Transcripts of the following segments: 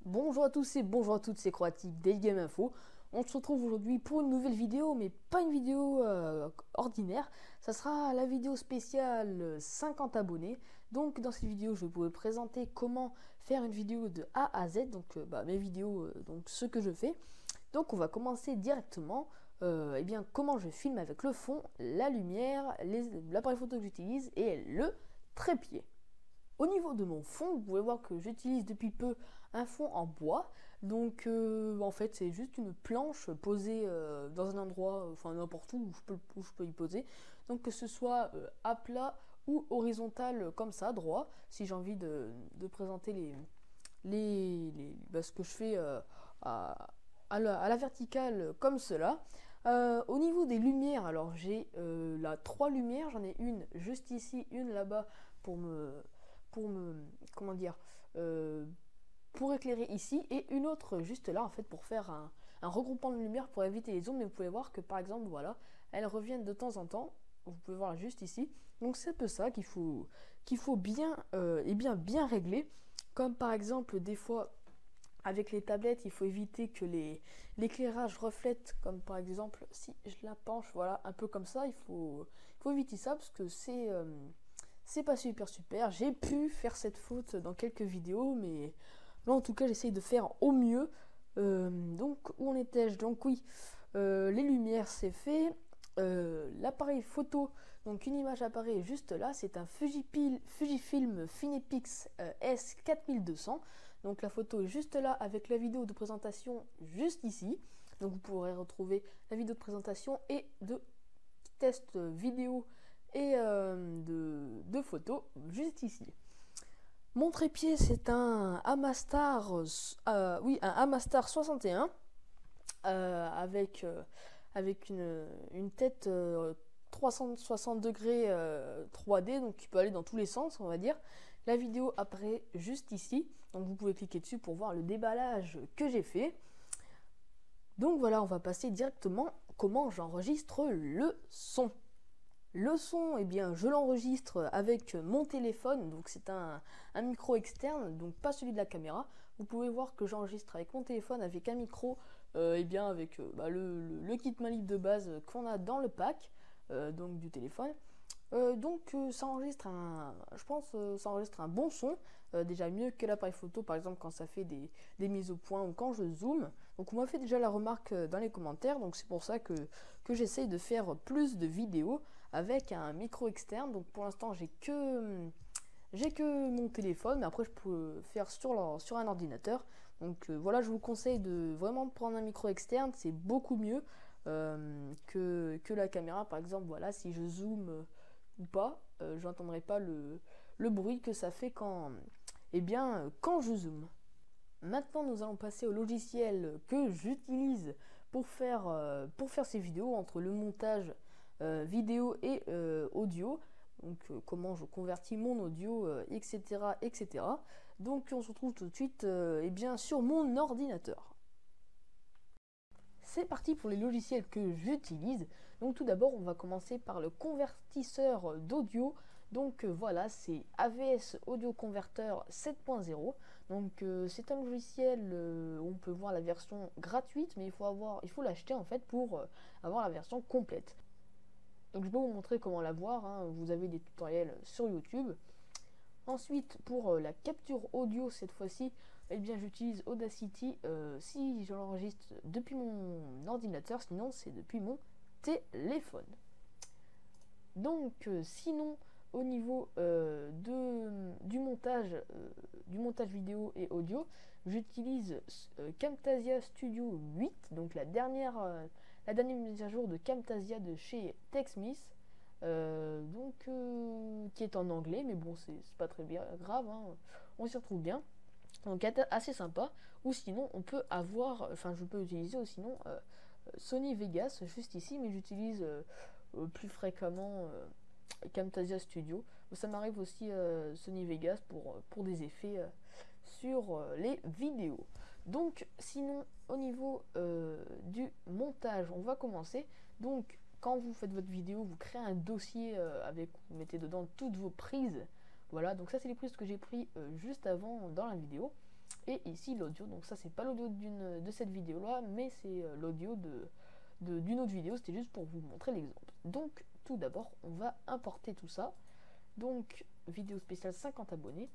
Bonjour à tous et bonjour à toutes, c'est Croatique Daily Game Info. On se retrouve aujourd'hui pour une nouvelle vidéo, mais pas une vidéo ordinaire. Ça sera la vidéo spéciale 50 abonnés. Donc dans cette vidéo, je vais vous présenter comment faire une vidéo de A à Z. Donc mes vidéos, donc ce que je fais. Donc on va commencer directement. Comment je filme avec le fond, la lumière, l'appareil photo que j'utilise et le trépied. Au niveau de mon fond, vous pouvez voir que j'utilise depuis peu un fond en bois. Donc en fait c'est juste une planche posée dans un endroit, enfin n'importe où je peux y poser. Donc que ce soit à plat ou horizontal comme ça, droit, si j'ai envie de présenter ce que je fais à la verticale comme cela. Au niveau des lumières, alors j'ai là trois lumières, j'en ai une juste ici, une là-bas pour me comment dire euh, pour éclairer ici et une autre juste là en fait pour faire un regroupement de lumière pour éviter les ombres. Mais vous pouvez voir que par exemple voilà, elles reviennent de temps en temps, vous pouvez voir juste ici. Donc c'est un peu ça qu'il faut bien bien régler, comme par exemple des fois avec les tablettes, il faut éviter que l'éclairage reflète, comme par exemple si je la penche, voilà, un peu comme ça, il faut éviter ça parce que c'est pas super. J'ai pu faire cette faute dans quelques vidéos, mais là en tout cas j'essaye de faire au mieux. Donc où en étais-je? Donc oui, les lumières c'est fait. L'appareil photo, donc une image apparaît juste là, c'est un Fujifilm Finepix S4200. Donc la photo est juste là avec la vidéo de présentation juste ici. Donc vous pourrez retrouver la vidéo de présentation et de test vidéo et de photos juste ici. Mon trépied c'est un Amastar, un Amastar 61 avec une tête 360 degrés 3D, donc qui peut aller dans tous les sens, on va dire. La vidéo apparaît juste ici, donc vous pouvez cliquer dessus pour voir le déballage que j'ai fait. Donc voilà, on va passer directement comment j'enregistre le son. Le son, eh bien, je l'enregistre avec mon téléphone, donc c'est un micro externe, donc pas celui de la caméra. Vous pouvez voir que j'enregistre avec mon téléphone avec un micro, avec le kit main libre de base qu'on a dans le pack, donc du téléphone. Ça enregistre ça enregistre un bon son, déjà mieux que l'appareil photo par exemple quand ça fait des mises au point ou quand je zoome. Donc on m'a fait déjà la remarque dans les commentaires, donc c'est pour ça que j'essaye de faire plus de vidéos avec un micro externe. Donc pour l'instant j'ai que mon téléphone, mais après je peux faire sur un ordinateur. Donc voilà, je vous conseille de vraiment prendre un micro externe, c'est beaucoup mieux que la caméra. Par exemple, voilà, si je zoome ou pas, j'entendrai pas le bruit que ça fait quand je zoome. Maintenant, nous allons passer au logiciel que j'utilise pour faire ces vidéos, entre le montage vidéo et audio. Donc, comment je convertis mon audio, etc., etc. Donc, on se retrouve tout de suite sur mon ordinateur. C'est parti pour les logiciels que j'utilise. Donc tout d'abord, on va commencer par le convertisseur d'audio. Donc voilà, c'est AVS Audio Converter 7.0. Donc c'est un logiciel où on peut voir la version gratuite, mais il faut l'acheter en fait pour avoir la version complète. Donc je vais vous montrer comment l'avoir, hein. Vous avez des tutoriels sur YouTube. Ensuite, pour la capture audio, cette fois-ci, j'utilise Audacity si je l'enregistre depuis mon ordinateur, sinon c'est depuis mon téléphone. Donc, sinon, au niveau du montage vidéo et audio, j'utilise Camtasia Studio 8, donc la dernière mise à jour de Camtasia de chez TechSmith. Qui est en anglais, mais bon, c'est pas très bien grave, hein. On s'y retrouve bien, donc assez sympa. Ou sinon je peux utiliser ou sinon Sony Vegas juste ici, mais j'utilise plus fréquemment Camtasia Studio. Ça m'arrive aussi Sony Vegas pour des effets sur les vidéos. Donc sinon, au niveau du montage, on va commencer. Donc quand vous faites votre vidéo, vous créez un dossier vous mettez dedans toutes vos prises. Voilà, donc ça c'est les prises que j'ai pris juste avant dans la vidéo. Et ici l'audio, donc ça c'est pas l'audio de cette vidéo là, mais c'est l'audio d'une autre vidéo, c'était juste pour vous montrer l'exemple. Donc tout d'abord on va importer tout ça. Donc vidéo spéciale 50 abonnés,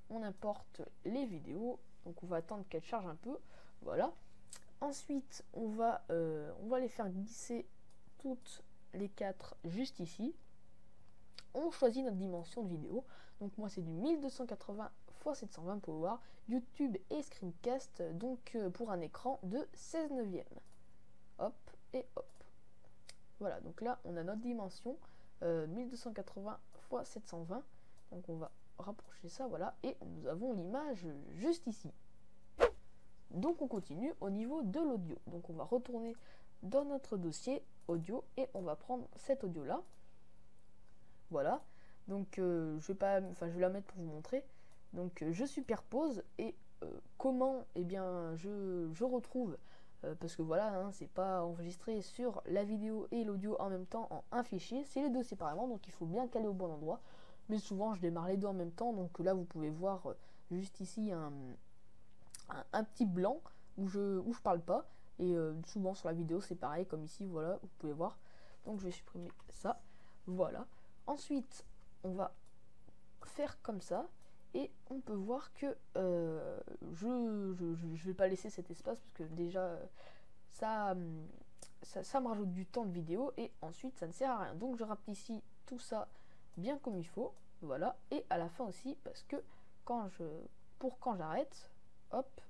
on importe les vidéos, donc on va attendre qu'elles chargent un peu, voilà. Ensuite on va les faire glisser toutes les 4 juste ici. On choisit notre dimension de vidéo, donc moi c'est du 1280 x 720 pour voir YouTube et Screencast, donc pour un écran de 16 neuvième. Hop et hop. Voilà, donc là on a notre dimension 1280 x 720, donc on va rapprocher ça, voilà, et nous avons l'image juste ici. Donc on continue au niveau de l'audio, donc on va retourner dans notre dossier audio et on va prendre cet audio là. Voilà, donc je vais la mettre pour vous montrer. Donc je superpose et comment, eh bien je retrouve, parce que voilà, hein, c'est pas enregistré sur la vidéo et l'audio en même temps en un fichier, c'est les deux séparément, donc il faut bien caler au bon endroit. Mais souvent je démarre les deux en même temps, donc là vous pouvez voir juste ici un petit blanc où je parle pas, et souvent sur la vidéo c'est pareil comme ici, voilà, vous pouvez voir. Donc je vais supprimer ça, voilà. Ensuite, on va faire comme ça et on peut voir que je vais pas laisser cet espace parce que déjà ça me rajoute du temps de vidéo et ensuite ça ne sert à rien. Donc je rapetissis tout ça bien comme il faut, voilà. Et à la fin aussi parce que quand j'arrête, hop,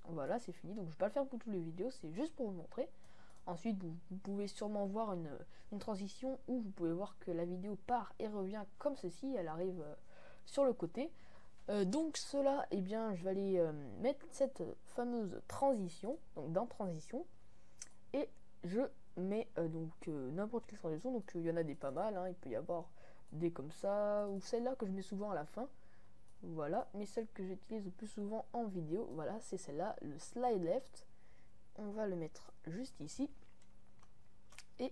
voilà, c'est fini. Donc je vais pas le faire pour toutes les vidéos, c'est juste pour vous montrer. Ensuite, vous pouvez sûrement voir une transition où vous pouvez voir que la vidéo part et revient comme ceci. Elle arrive sur le côté. Donc cela, eh bien, je vais aller mettre cette fameuse transition, donc dans transition. Et je mets n'importe quelle transition. Donc il y en a des pas mal, hein. Il peut y avoir des comme ça, ou celle-là que je mets souvent à la fin. Voilà, mais celle que j'utilise le plus souvent en vidéo, voilà, c'est celle-là, le slide left. On va le mettre juste ici et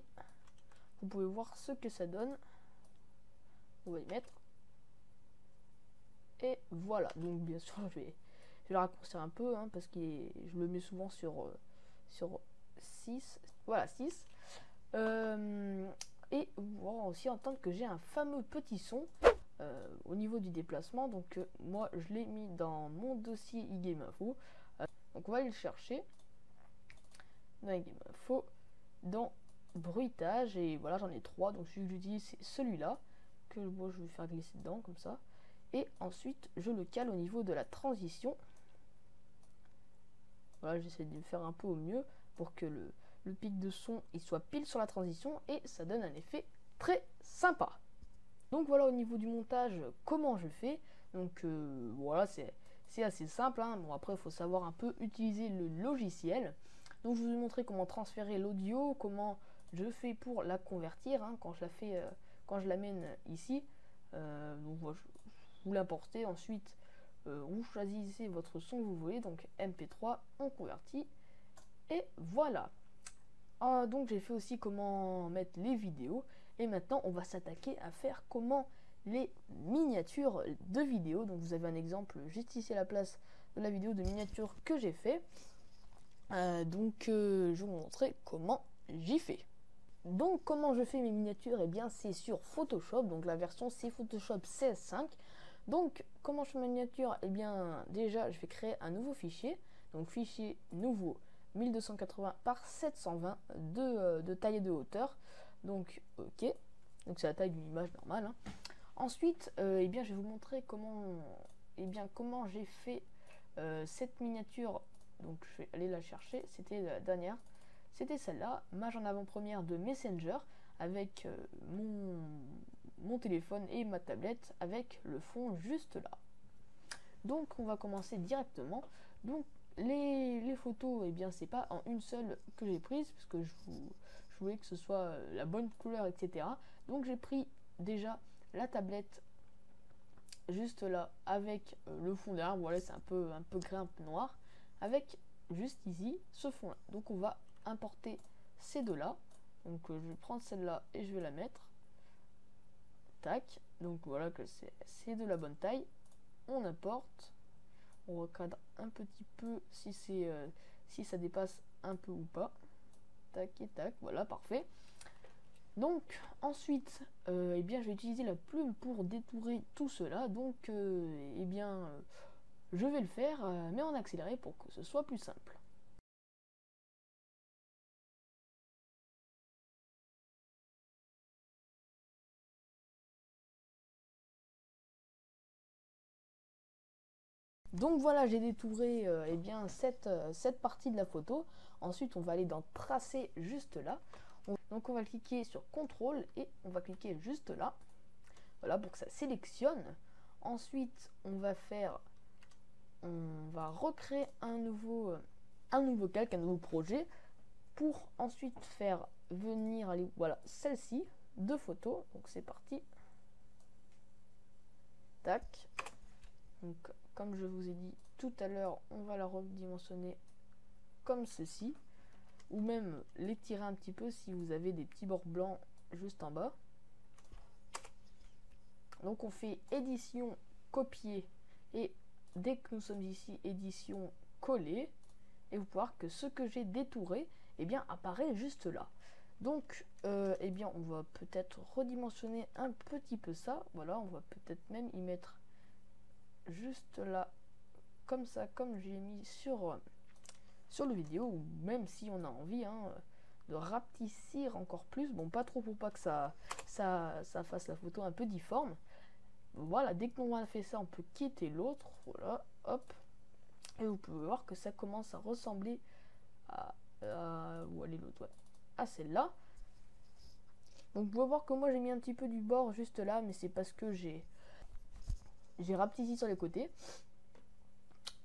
vous pouvez voir ce que ça donne. On va y mettre et voilà. Donc bien sûr je vais le raccourcir un peu, hein, parce que je le mets souvent sur 6, voilà, 6. Et voir aussi entendre que j'ai un fameux petit son au niveau du déplacement. Donc moi je l'ai mis dans mon dossier eGame Info, donc on va aller le chercher dans eGame Info, dans bruitage, et voilà, j'en ai 3, donc celui que j'utilise c'est celui-là que moi je vais faire glisser dedans comme ça, et ensuite je le cale au niveau de la transition. Voilà, j'essaie de le faire un peu au mieux pour que le pic de son il soit pile sur la transition et ça donne un effet très sympa. Donc voilà au niveau du montage comment je fais. Donc voilà, c'est assez simple, hein. Bon, après il faut savoir un peu utiliser le logiciel. Donc je vous ai montré comment transférer l'audio, comment je fais pour la convertir, hein, quand je l'amène ici. Donc voilà, vous l'importez, ensuite vous choisissez votre son que vous voulez, donc MP3, on convertit et voilà. Donc j'ai fait aussi comment mettre les vidéos et maintenant on va s'attaquer à faire comment les miniatures de vidéos. Donc vous avez un exemple juste ici à la place de la vidéo de miniature que j'ai fait. Je vais vous montrer comment j'y fais. Donc comment je fais mes miniatures, et bien c'est sur Photoshop, donc la version c'est Photoshop 16.5. Donc comment je fais ma miniature, et bien déjà je vais créer un nouveau fichier, donc fichier nouveau 1280 par 720 de taille et de hauteur. Donc ok, donc c'est la taille d'une image normale, hein. Ensuite eh bien je vais vous montrer comment j'ai fait cette miniature. Donc je vais aller la chercher, c'était la dernière, c'était celle-là, image en avant-première de Messenger avec mon téléphone et ma tablette avec le fond juste là. Donc on va commencer directement. Donc les photos, eh bien c'est pas en une seule que j'ai prise parce que je voulais que ce soit la bonne couleur, etc. Donc j'ai pris déjà la tablette juste là avec le fond derrière. Voilà, c'est un peu gris, un peu noir, avec juste ici ce fond là. Donc on va importer ces deux là. Donc je vais prendre celle-là et je vais la mettre. Tac. Donc voilà que c'est de la bonne taille. On importe. On recadre un petit peu si c'est si ça dépasse un peu ou pas. Tac et tac, voilà, parfait. Donc ensuite, eh bien, je vais utiliser la plume pour détourer tout cela. Donc, eh bien, je vais le faire, mais en accéléré pour que ce soit plus simple. Donc voilà, j'ai détouré eh bien, cette partie de la photo. Ensuite, on va aller dans tracer juste là. Donc on va cliquer sur contrôle et on va cliquer juste là. Voilà, pour que ça sélectionne. Ensuite, on va recréer un nouveau calque, un nouveau projet, pour ensuite faire venir, allez, voilà, celle-ci, deux photos. Donc c'est parti. Tac. Donc comme je vous ai dit tout à l'heure, on va la redimensionner comme ceci, ou même l'étirer un petit peu si vous avez des petits bords blancs juste en bas. Donc on fait édition, copier, et dès que nous sommes ici, édition, coller, et vous pouvez voir que ce que j'ai détouré, eh bien, apparaît juste là. Donc, eh bien, on va peut-être redimensionner un petit peu ça. Voilà, on va peut-être même y mettre juste là, comme ça, comme j'ai mis sur le vidéo, ou même si on a envie de rapetissir encore plus. Bon, pas trop pour pas que ça fasse la photo un peu difforme. Voilà, dès qu'on a fait ça, on peut quitter l'autre. Voilà, hop. Et vous pouvez voir que ça commence à ressembler à où elle est l'autre, ouais, à celle-là. Donc vous pouvez voir que moi j'ai mis un petit peu du bord juste là, mais c'est parce que j'ai rapetissé sur les côtés.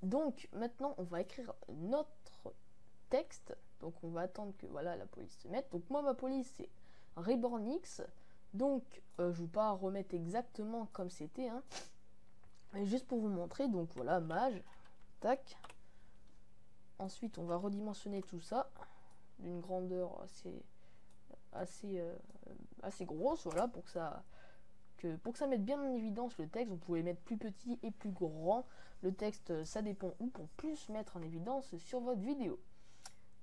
Donc maintenant on va écrire notre texte. Donc on va attendre que voilà la police se mette. Donc moi ma police c'est Rebornix. Donc je ne vais pas remettre exactement comme c'était, hein. Mais juste pour vous montrer. Donc voilà, mage, tac. Ensuite on va redimensionner tout ça d'une grandeur assez grosse, voilà, pour que ça mette bien en évidence le texte. Vous pouvez mettre plus petit et plus grand le texte, ça dépend où, pour plus mettre en évidence sur votre vidéo.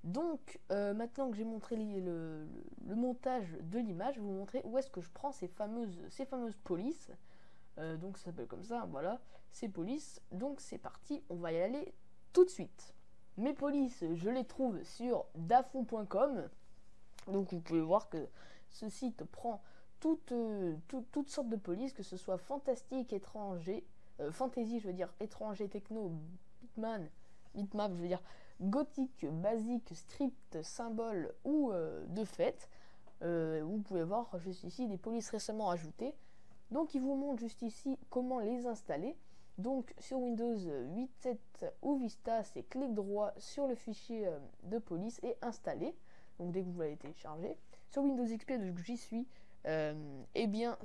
Donc maintenant que j'ai montré le montage de l'image, je vais vous montrer où est-ce que je prends ces fameuses polices. Donc ça s'appelle comme ça, voilà, ces polices. Donc c'est parti, on va y aller tout de suite. Mes polices, je les trouve sur dafon.com. Donc vous pouvez voir que ce site prend toutes sortes de polices, que ce soit fantastique, étranger, fantasy, je veux dire étranger, techno, bitmap, je veux dire gothique, basique, script, symbole ou de fait. Vous pouvez voir juste ici des polices récemment ajoutées. Donc il vous montre juste ici comment les installer. Donc sur Windows 8.7 ou Vista, c'est clic droit sur le fichier de police et installer. Donc dès que vous l'avez téléchargé. Sur Windows XP, donc j'y suis, eh bien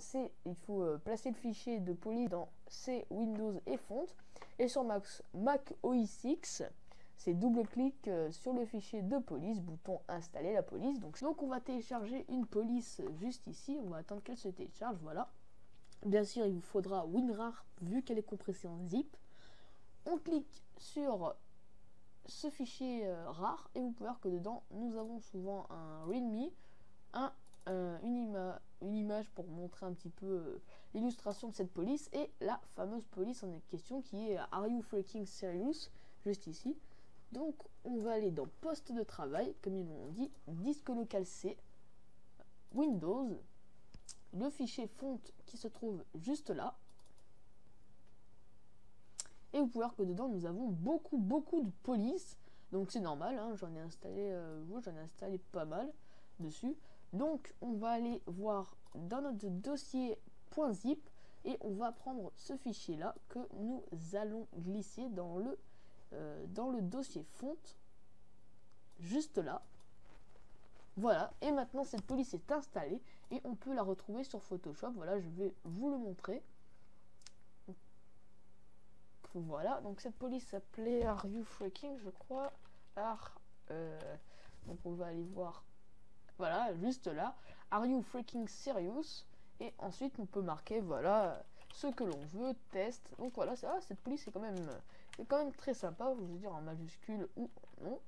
il faut placer le fichier de police dans C, Windows et fonte. Et sur Mac OS X, c'est double-clic sur le fichier de police, bouton installer la police. Donc on va télécharger une police juste ici, on va attendre qu'elle se télécharge, voilà. Bien sûr, il vous faudra WinRAR vu qu'elle est compressée en zip. On clique sur ce fichier RAR et vous pouvez voir que dedans, nous avons souvent un README, une image pour montrer un petit peu l'illustration de cette police et la fameuse police en question qui est Are You Freaking Serious, juste ici. Donc, on va aller dans poste de travail, comme ils l'ont dit, disque local C, Windows, le fichier fonte qui se trouve juste là. Et vous pouvez voir que dedans nous avons beaucoup de polices. Donc c'est normal, hein, j'en ai installé pas mal dessus. Donc on va aller voir dans notre dossier .zip et on va prendre ce fichier là que nous allons glisser dans le dossier fonte juste là. Voilà, et maintenant cette police est installée et on peut la retrouver sur Photoshop. Voilà, je vais vous le montrer. Voilà, donc cette police s'appelait Are You Freaking, je crois. Donc on va aller voir, voilà, juste là, Are You Freaking Serious? Et ensuite on peut marquer, voilà, ce que l'on veut, test. Donc voilà, cette police est quand même C'est quand même très sympa, je vous dire en majuscule ou non.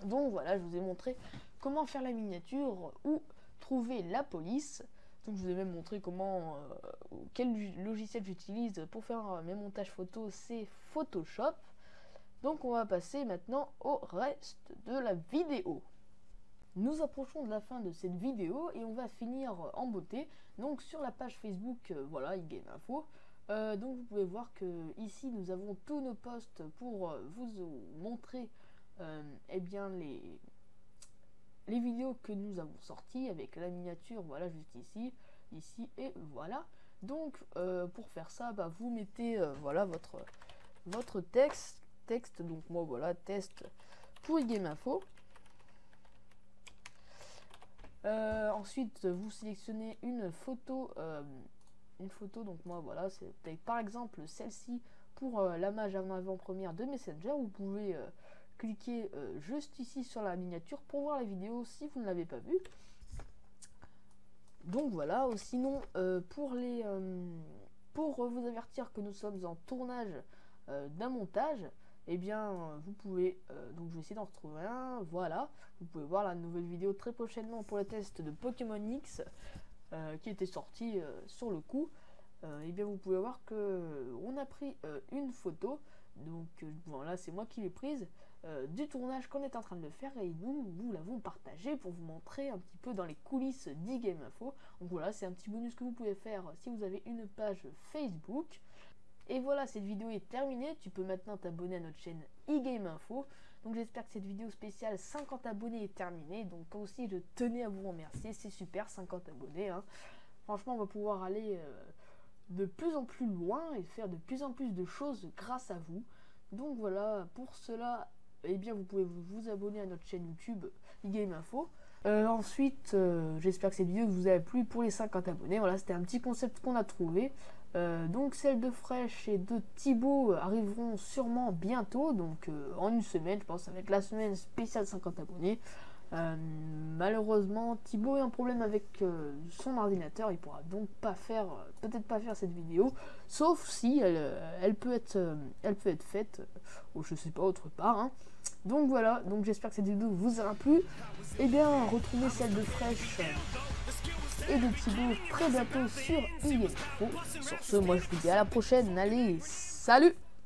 Donc voilà, je vous ai montré comment faire la miniature ou trouver la police. Donc je vous ai même montré comment quel logiciel j'utilise pour faire mes montages photos, c'est Photoshop. Donc on va passer maintenant au reste de la vidéo. Nous approchons de la fin de cette vidéo et on va finir en beauté. Donc sur la page Facebook, voilà, eGameInfo. Donc vous pouvez voir que ici nous avons tous nos posts pour vous montrer eh bien les vidéos que nous avons sorties avec la miniature, voilà, juste ici, ici et voilà. Donc pour faire ça, bah, vous mettez voilà votre texte, donc moi voilà, test pour eGameInfo. Ensuite vous sélectionnez une photo, donc moi voilà, c'est par exemple celle-ci pour la mage en avant-première de Messenger. Vous pouvez cliquer juste ici sur la miniature pour voir la vidéo si vous ne l'avez pas vue. Donc voilà, sinon pour vous avertir que nous sommes en tournage d'un montage, eh bien vous pouvez, donc je vais essayer d'en retrouver un, voilà, vous pouvez voir la nouvelle vidéo très prochainement pour le test de Pokémon X qui était sorti sur le coup. Et bien vous pouvez voir que on a pris une photo, donc voilà, c'est moi qui l'ai prise du tournage qu'on est en train de faire et nous l'avons partagé pour vous montrer un petit peu dans les coulisses d'eGameInfo. Donc voilà, c'est un petit bonus que vous pouvez faire si vous avez une page Facebook. Et voilà, cette vidéo est terminée. Tu peux maintenant t'abonner à notre chaîne eGameInfo. Donc j'espère que cette vidéo spéciale 50 abonnés est terminée. Donc aussi je tenais à vous remercier, c'est super 50 abonnés hein. Franchement on va pouvoir aller de plus en plus loin et faire de plus en plus de choses grâce à vous. Donc voilà, pour cela, eh bien vous pouvez vous abonner à notre chaîne YouTube eGameInfo. Ensuite, j'espère que cette vidéo vous a plu pour les 50 abonnés. Voilà, c'était un petit concept qu'on a trouvé. Donc celles de Fresh et de Thibaut arriveront sûrement bientôt. Donc en une semaine, je pense que ça va être la semaine spéciale 50 abonnés. Malheureusement, Thibaut a un problème avec son ordinateur. Il pourra donc peut-être pas faire cette vidéo. Sauf si elle peut être faite, ou je sais pas, autre part. Hein. Donc voilà, donc j'espère que cette vidéo vous aura plu. Et bien, retrouvez celle de Fresh et de Thibaut très bientôt sur eGameInfo. Sur ce, moi je vous dis à la prochaine. Allez, salut!